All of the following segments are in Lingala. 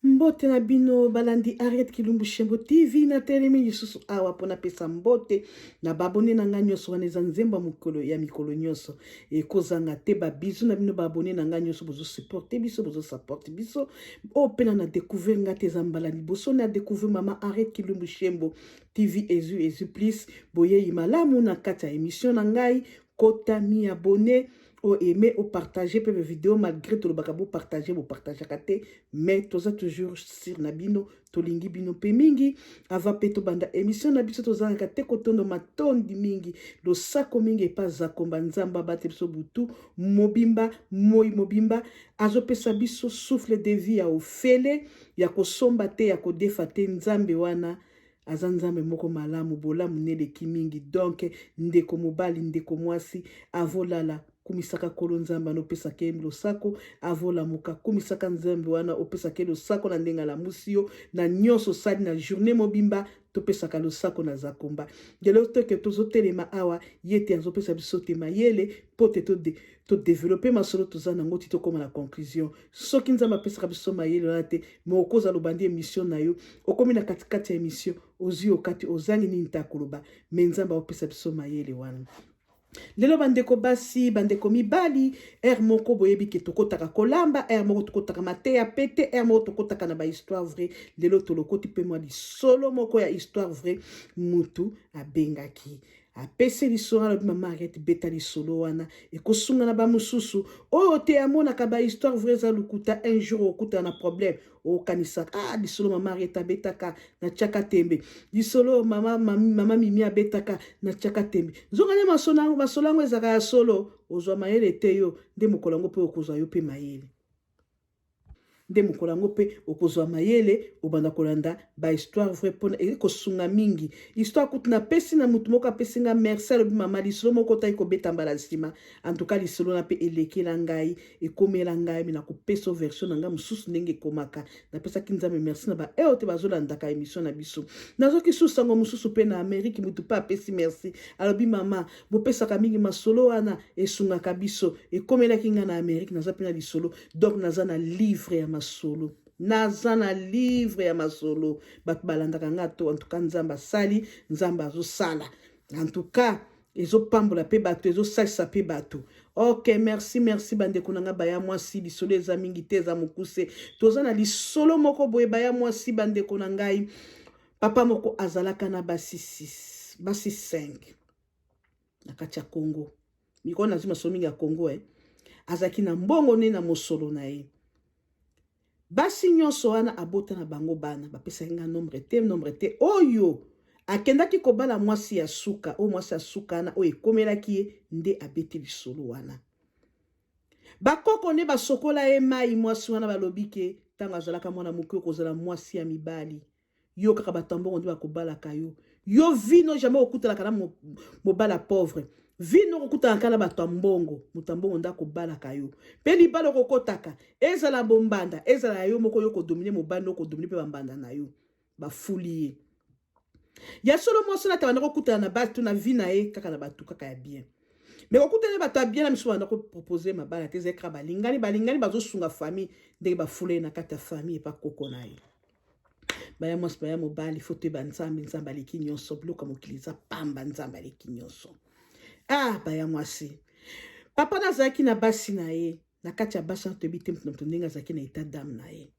Mbote na bino balandi Arrête Kilumbu Shembo TV na telemi lisusu awa pona pesa mbote na babone na nga nyonso wana eza nzemba mukolo ya mikolo nyonso ekozanga te babizu na bino babone na nga nyonso bozo supporter biso bozo support biso o pena na découvrir nga te zambala liboso na découvrir mama Arrête Kilumbu Shembo TV ezu plus boye malamu na kata émission na ngai kota mi abonné o aimer o partager peu vidéo malgré tout le bakabo partager kate mais toza toujours sur nabino tolingi bino pe mingi ava peto banda émission na biso tozanga kate kotondo matondi mingi lo sako mingi pa za komba nzamba bate biso butu mobimba mobimba azo pesa biso souffle de vie ya ofele ya kosomba te ya kodefa te nzambe wana azanzambe moko malamu bolamu neleki mingi donc ndeko mobali ndeko mwasi avolala kumisaka kolo nzamba no pesa ke losako avola muka kumisaka nzambe wana opesa ke losako na ndenga la musio na nyonso sali na journée mobimba to pesa ka losako na zakomba ngelo to ke tozo telema awa yete azo pesa biso te mayele pote to développer masolo to zana ngoti to koma na conclusion soki nzamba pesa ka biso mayele wana te mo okoza lobandi émission na yo okomi na katikati ya émission ozi okati ozangi ni ntakoloba menzamba opesa biso mayele wana lelo bandeko basi bandeko mibali moko boyebi ke tokotaka kolamba moko tokotaka mateya pete moko tokotaka na ba histoire vrai lelo tolokoti pe mwa solo moko ya histoire vrai mutu abengaki apese lisora la mama Arrête beta lisolo wana ekosunga na ba mususu oyo te amonaka ba histoire vrai za lukuta un jour okuta na problème o kanisa lisolo mama Arrête betaka na chaka tembe lisolo mama mimi abetaka na chaka tembe zongane masolango ezaka ya solo ozwa mayele te yo nde mokolango pe okozwa yo pe mayele nde mokolango pe okozwa mayele obanda kolanda ba histoire vrai pona ekosunga mingi histoire kutuna pesi na mutu moko apesi nga merci alobi mama lisolo moko tai kobeta mbala nsima en tout cas lisolo na pe elekela ngai ekomela ngai mina kopesa version na nga mosusu ndenge ekomaka napesaki nzambe merci na ba oyo te bazolandaka émission na biso nazoki susango mosusu pe na Amérique mutu pa apesi merci alobi mama bopesaka mingi masolo wana esungaka biso ekomelaki nga na Amérique naza pe na lisolo donc naza na livre ya masolo naza na livre ya masolo bato balandaka nga to en tout cas nzamba sali nzamba azosala en tout cas ezopambola pe bato ezosalisa pe bato ok merci bandeko na nga baya mwasi lisolo eza mingi te eza mokuse toza na lisolo moko boye baya mwasi bandeko na ngai papa moko azalaka na basi 5 na kati ya Congo mikolo nazwi masolo mingi ya Congo azalaki na mbongo ne na mosolo na ye basi nyonso wana abota na bango bana bapesaki nga nombre te oyo akendaki kobala mwasi ya suka o mwasi ya suka na oyo ekomelaki ye nde abeti lisolo wana bakoko ne basokola ye mai mwasi wana balobi ke ntango azalaka mwana moke okozala mwasi ya mibali yo kaka batambongo nde bakobalaka yo vino jamais okutalaka na mobala pauvre vino kokutalaka na bato ya mbongo mutambongo nda kobalaka yo pe libala kokotaka ezala bombanda ezala yo moko yo kodomine mobanda kodomine pe bambanda na yo bafuli ye ya solo mwasi na tabanda kokutana na bato na vie na ye kaka na bato kaka ya bien mais kokutana bato ya bien na miso banda kopropose mabala te ezalaka balingani bazosunga famille ndenge bafule na kati ya famille epa koko na ye baya mwasi baya mobali foto eba nzambe aleki nyonso biloko mokili eza pamba nzambe aleki nyonso baya mwasi papa nazalaki na basi na ye na kati ya basi na toyebi te moto ndenge azalaki na etat d'âme na ye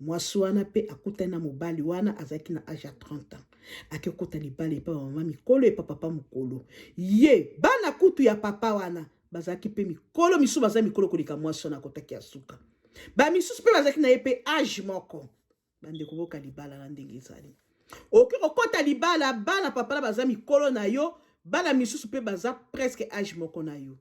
mwasi wana pe akutani na mobali wana azalaki na age ya 30 ans akekota libala epa mama mikolo epa papa mokolo ye bana kutu ya papa wana bazalaki pe mikolo misusu baza mikolo koleka mwasi wana akotaki ya suka bamisusu pe bazalaki na ye pe age moko bandeko boka libala na ndenge ezali oki kokota libala bana papa na baza mikolo na yo bana misusu pe baza presque age moko na yo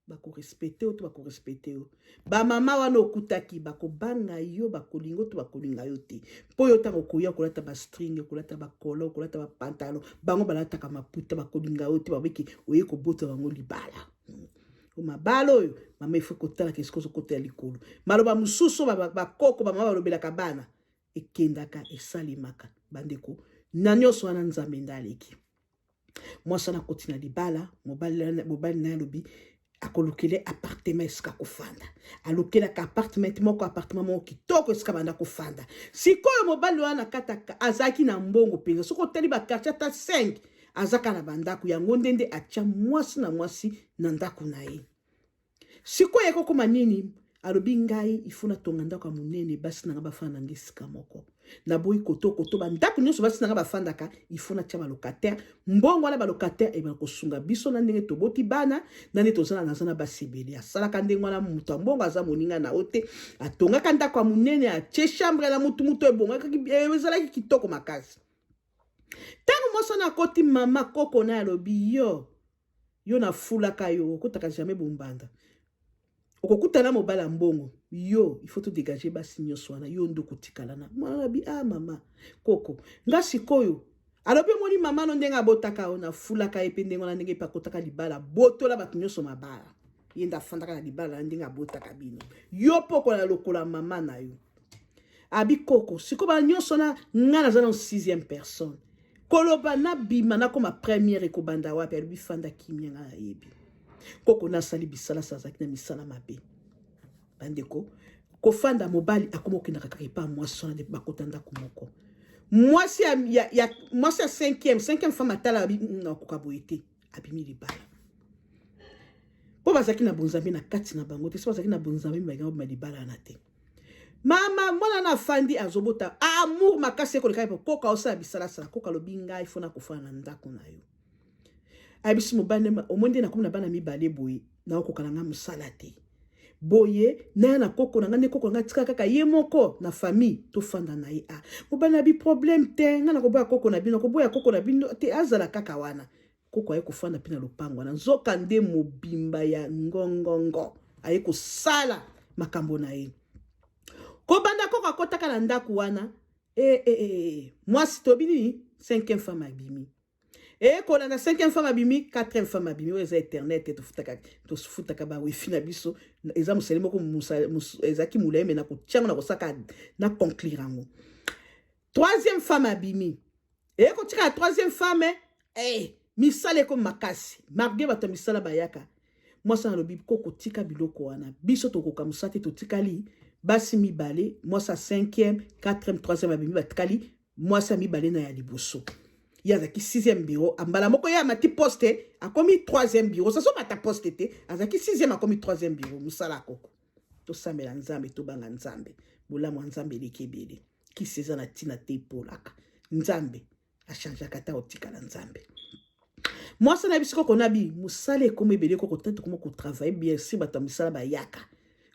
bakorespecte yo to bakorespecte yo bamama wana okutaki bakobanga yo bakolingo to bakolinga yo te mpo yo ntango okoya kolata bastring okolata bakolo okolata bapantalo bango balataka maputa bakolinga yo te babeki oye kobota bango libala mabala oyo mama ifo kotalaka esika ozokota ya likolo maloba mosusu bakoko bamama balobelaka bana ekendaka esalemaka bandeko na nyonso wana nzambe nde aleki mwasi wana koti na libala mobali na lobi akolukele appartement esika kofanda alukela ka appartement moko kitoko esika banda kofanda sikoyo mobali wana kataka azaki na mbongo penza soko teli ba quartier ta 5 azaka na bandako yango ndende atia mwasi na mwasi na ndako na ye sikoyo ekokoma nini alobi ngai ifuna tonga ndako ya munene basi nanga bafanda nanga esika moko na boyi koto bandako nyonso basi nanga bafandaka ifuna tia balocataire mbongo wana balocataire eba kosunga biso na ndenge toboti bana na ndenge tozala nazana basebeli asalaka ndenge wana mutu mbongo aza moninga na ote atongaka ndako ya munene atie chambre na mutu ebongaka ezalaki kitoko makasi tango moso na koti mama koko na alobi yo na fulaka yo okotaka jamais bombanda okokutana mobala mbongo yo il faut te dégager basi nyonso wana yo ndo kotikalana mwana bi mama koko nga sikoyo alobi moni mama no ndenga botaka ona fulaka epe ndengo na ndenge pakotaka libala botola bato nyonso mabala yenda fandaka na libala ndenga botaka bino yo poko na lokola mama na yo abi koko siko ba nyonso na nga naza na 6e personne koloba na bima na koma première ekobanda wapi alobi fanda kimia nga yebi koko nasali bisala sazaki na misala mabe bandeko kofanda mobali akomokinda kaka epa mwasi wana bakota ndako moko mwasi ya 5e femme atala nakoka boye te abimi libala po bazaki na bonzambe na kati na bango te so bazaki na bonzambe balinga libala na te mama mwana na fandi azobota amour makasi ekoleka epo koka osala bisala sala koka lobi ngai fona kofana na ndako na yo abisi mobane omonde na komuna bana mibale boye na okoka nga musala te boye na koko na ngane koko nga tika kaka ye moko na famille to fanda na ye mobane bi problème te nga na koboya koko na bino koboya koko na bino te azala kaka wana koko aye kofanda pina lopango na nzoka nde mobimba ya ngongongo aye kosala makambo na ye kobanda koko akotaka na ndako wana mwasi tobini 5e femme abimi kola na 5e femme abimi 4e femme abimi oza internet tofutaka ba wifi na biso eza musele moko ezaki muleme na kotiango na kosaka na conclure yango 3e femme abimi kotika 3e femme misala eko makasi marge bato misala bayaka mwasi nalobi koko tika biloko wana biso tokoka musate totikali basi mibale mwasi 5e 4e 3e abimi batikali mwasi mibale na ya liboso yazaki 6e bureau ambala moko ya mati poste akomi 3e bureau saso mata poste te azaki 6e akomi 3e bureau musala koko to sambela nzambe to banga nzambe bolamu nzambe lekebele ki seza na tina te polaka nzambe a changer kata otika na nzambe mwasa na bisiko konabi musala ekomi ebele koko tete komo ko travailler bien si bata musala ba yaka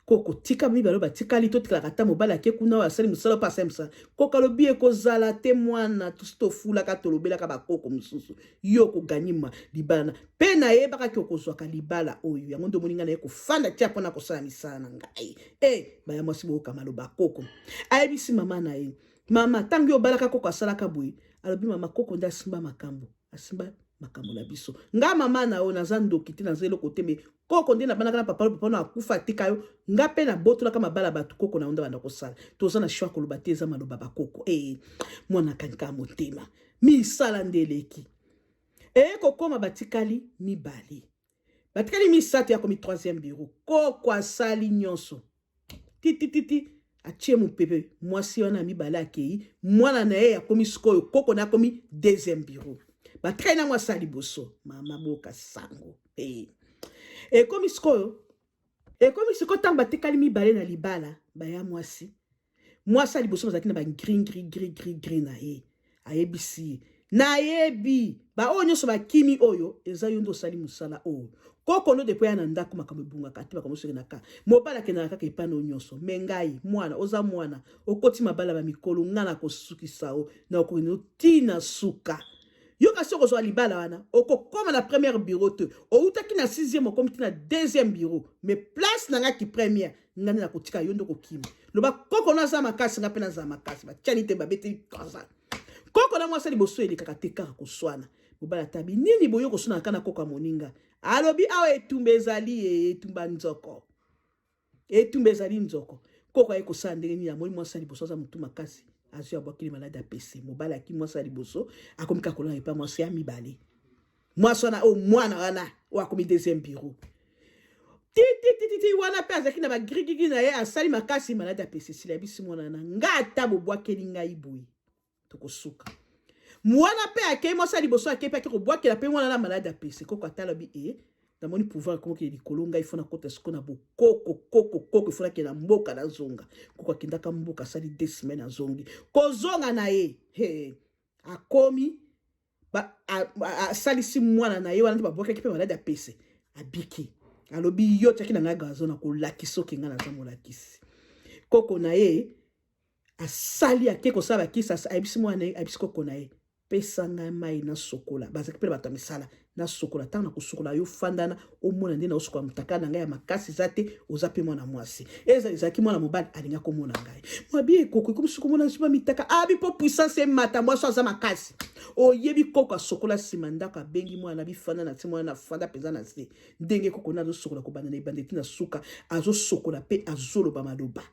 koko tika mibalo batikali to tika kata mobala ke kuna wa sali musala pa semsa koko lobi ekozala te mwana tostofula ka tolobela ka bakoko mususu yo ko ganyima libana pe na ye baka ki okozwa ka libala oyo yango ndo moninga na ye kofanda tia pona kosala misala na ngai baya mwasi bo kama lo bakoko ayebisi mama na ye mama tangi obalaka koko asalaka boye alobi mama koko nda simba makambo asimba makambo na biso nga mama na o naza ndoki te naza eloko te me koko nde na banaka na papa na akufa tika yo nga pe na botola kama bala batu koko na onda banda kosala toza na shwa koloba te eza maloba bakoko mwana kanika motema misala ndeleki kokoma batikali mibali batikali misato ya komi 3e bureau koko asali nyonso titititi atie mopepe mwasi wana mibale akei mwana na ye akomi sikoyo koko na akomi 2e bureau batraina mwasa liboso mama boka sango ekomi sikoyo tango batekali mibale na libala baya mwasi liboso bazalaki na ba gris na ye ayebisi nayebi oyo nyonso bakimi oyo eza yo ndo osali mosala oyo koko no depo ya na ndako makambo ebungaka te makambo soki naka mobala akendaka kaka epai no nyonso me ngai mwana oza mwana okoti mabala bamikolo nga na kosukisa o na okokende otina suka yo kasi okozwa libala wana okokoma na 1er bureau te outaki na 6e okomi ti na 2e bureau mais place na nga ki 1er nga nde na kotika yo ndo kokima loba koko naza makasi nga mpe naza makasi batiani te babete kaza koko na mwasi liboso elekaka te kaka koswana mobala tabi nini boyo koswana kana koko ya moninga alobi awa etumba ezali etumba ezali nzoko koko aye kosala ndenge nini amoni mwasi liboso aza motu makasi azwi abwakili malade apese mobala aki mwasi liboso akomi kaka kolanga epa mwasi ya mibale mwasi wana mwana wana oyo akomi 2e bureau titi wana pe azaki na bagrigigi na ye asali makasi malade ya pesisili ya bisi mwana na nga ata bobwakeli ngai boye tokosuka mwana pe akei mwasa liboso akei pe ake kobwakela pe mwana na malade ya pesi koko atala bi namoni pouvoir komokeli likolo ngai ifona kota siko na bokoko ifona ke na mboka na zonga koko akendaka mboka asali 2 semaines azongi kozonga na ye akomi asalisi mwana na ye wana nde babwakaki pe malade ya pesi abiki alobi yo tiaki na ngai gazo na kolakisa oke ngai naza molakisi koko na ye asali ake kosala bakisi ayebisi mwana ye ayebisi koko na ye pesa ngai mai na sokola bazaki mpe bato ya misala na sokola ntango na kosokola yo fandana omona nde na osokola motaka na ngai ya makasi eza te oza mpe mwana mwasi ezalaki mwana mobali alinga komona ngai mwabi ekoko ekomisi komona siba mitaka abi mpo puissance emata mwasi aza makasi oyebi koko asokola nsima ndako abengi mwana bifanda na se mwana na fanda mpenza na se ndenge koko na azosokola kobanda na ebandeti na suka azosokola mpe azoloba maloba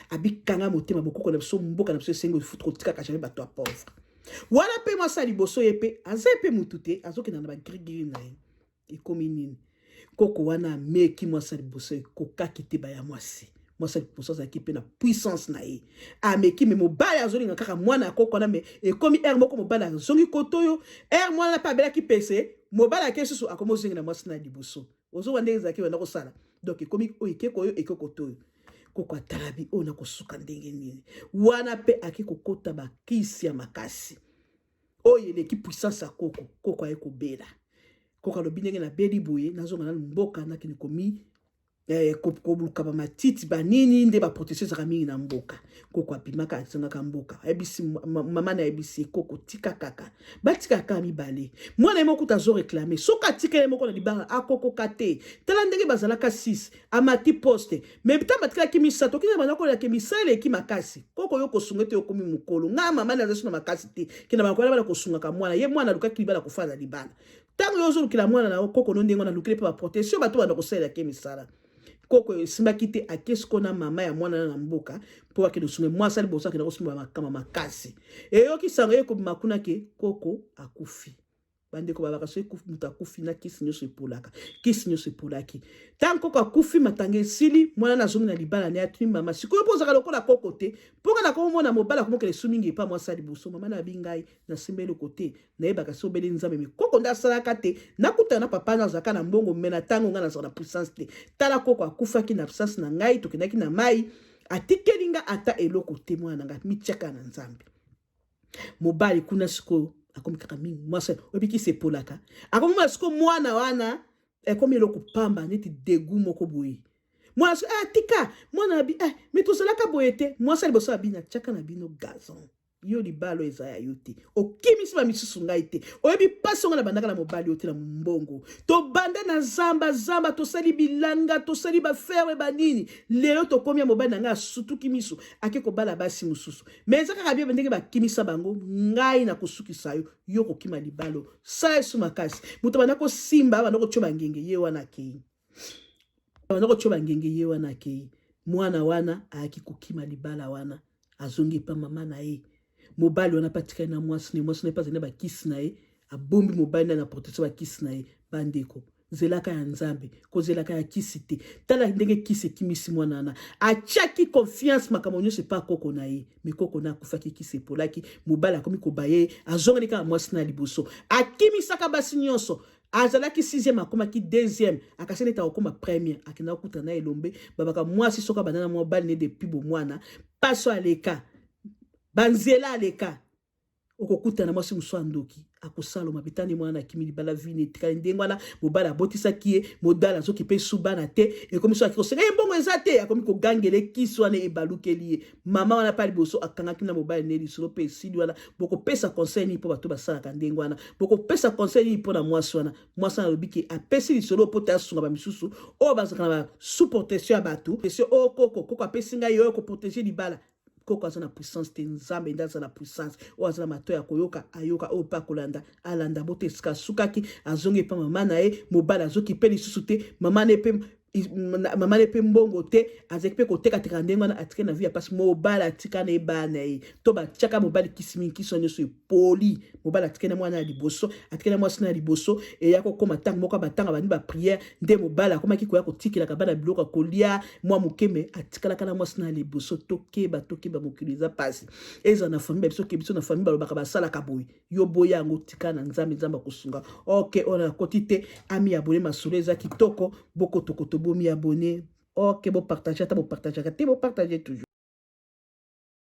abikanga motema bokoko na biso mboka na biso esengo efutu kotikaka jamai bato ya pauvre wana pe mwasa liboso ye pe aza pe mutu te azokenda na bagrigiri na ye ekomi nini koko wana ameki mwasa liboso ekokaki te baya mwasi mwasa liboso azalaki mpe na puissance na ye ameki me mobali azolinga kaka mwana ya koko wana me ekomi ere moko mobali azongi koto oyo ere mwana mpe abelaki pese mobali ake susu akomi ozongi na mwasi na liboso ozowa ndenge ezalaki banda kosala donc ekomi oyo ekeko oyo ekokoto oyo koko atalabi oyo na kosuka ndenge nini wana pe ake kokota bakisi ya makasi oyo eleki puissance ya koko aye kobela koko alobi ndenge nabeli boye nazonga na mboka nakende komi kobuluka bamatiti banini nde baprotection ezaka mingi na mboka koko apimaka azongaka mboka ayebisi mama na ayebisi koko tika kaka batika kaka mibale mwana ye moko tazoreklame soki atikele moko na libanga akokoka te tala ndenge bazalaka 6 amati poste me ntango batikalaki misato okende banda kolelaki misala eleki makasi koko yo kosunga te okomi mokolo ngai mama na azaso na makasi te kenda bakola bana kosungaka mwana ye mwana alukaki libala kofanda libala ntango yo ozolukela mwana na koko no ndenge wana alukeli mpe baprotection bato banda kosalelaki misala koko esimbaki te akesiko na mama ya mwana na mboka mpo akende osunge mwasi ali boso akende kosunga makama makasi eyokisanga ye kobima kuna ke koko akufi bandeko babaka so mutu akufi na kisi nyonso epolaka kisi nyonso epolaki ntango koko akufi matanga esili mwana nazongi na libala ne atuni mama sikoyo mpo ozaka lokola koko te mponga na komona mobala komokela esu mingi epa mwasi ali boso mama na abi ngai nasimba eloko te nayebaka so obeli nzambe me koko nde asalaka te nakutana na papa na azalaka na mbongo me na ntango ngai nazala na puissance te tala koko akufaki na puissance na ngai tokendaki na mai atikeli nga ata eloko te mwana na ngai mitiaka na nzambe mobali kuna sikoyo akomi kaka mingi mwasi obiki sepolaka akomi mwana siko mwana wana ekomi eloko pamba neti degu moko boye mwana so tika mwana abi me tozalaka boye te mwasi liboso abi na tiaka na bino gazon yo libalo eza ya yo te okimisi bamisusu ngai te oyebi pasi onga na bandaka na mobali yo te na mbongo tobanda na zamba tosali bilanga tosali bafere banini lelo tokomi ya mobali na ngai asutuki miso ake kobala basi mosusu me eza kaka bie ndenge bakimisa bango ngai na kosukisa yo kokima libalo sa esu makasi moto banda kosimba banda kotyo bangenge ye wana akei banda kotyo bangenge ye wana akei mwana wana ayaki kokima libala wana azongi pa mama na ye mobali wana patika na mwasi na pas na bakisi na ye abombi mobali na protection bakisi na ye bandeko zelaka ya nzambe ko zelaka ya kisi te tala ndenge kisi kimisi mwana na achaki confiance makambo nyonso pa koko na ye me koko na kufaki kisi polaki mobali akomi kobaye azongani ka mwasi na liboso akimisaka basi nyonso azalaki 6e akomaki 2e akasene ta okoma premier akina kuta na elombe babaka mwasi soka banana mobali ne depuis bo mwana paso aleka banzela aleka okokuta na mwasi muso andoki akosalo mabitani mwana kimi libala vini tikali ndengwana mobala abotisaki ye modala azoki pe subana te ekomiso akikosenga mbongo eza te akomi kogangele kiso wana ebalukeli ye mama wana pali boso akangaki na mobali ne lisolo pe esili wana boko pesa conseil ni po bato basalaka ndengwana boko pesa conseil ni po na mwasi wana lobiki apesi lisolo po ta sunga ba misusu o bazaka na sous protection ya bato question o koko apesi ngai yo ko protéger libala koko azana puissance te nzambe nda azana puissance o azana mato ya koyoka ayoka o pa kolanda alanda bote ska sukaki azongi pa mama na ye mobala azoki pe lisusu te mama ne pe mama le pe mbongo te azeki pe koteka teka ndenge wana atike na vie parce mobala atika na ebana ye to batiaka mobali kisimikiso nyonso epoli mobali atike na mwana ya liboso atike na mwasi na liboso eya kokoma ntango moko batanga bani bapriere nde mobali akomaki koya kotikelaka bana biloko kolia mwa mokeme atikalaka na mwasi na liboso tokeba mokili eza pasi eza na famille biso ke biso na famille balobaka basalaka boye yo boya yango tika na nzambe akosunga ok ona koti te ami abone masolo eza kitoko bokotokoto bomi abonné. Ok, bon partager, bon partager toujours.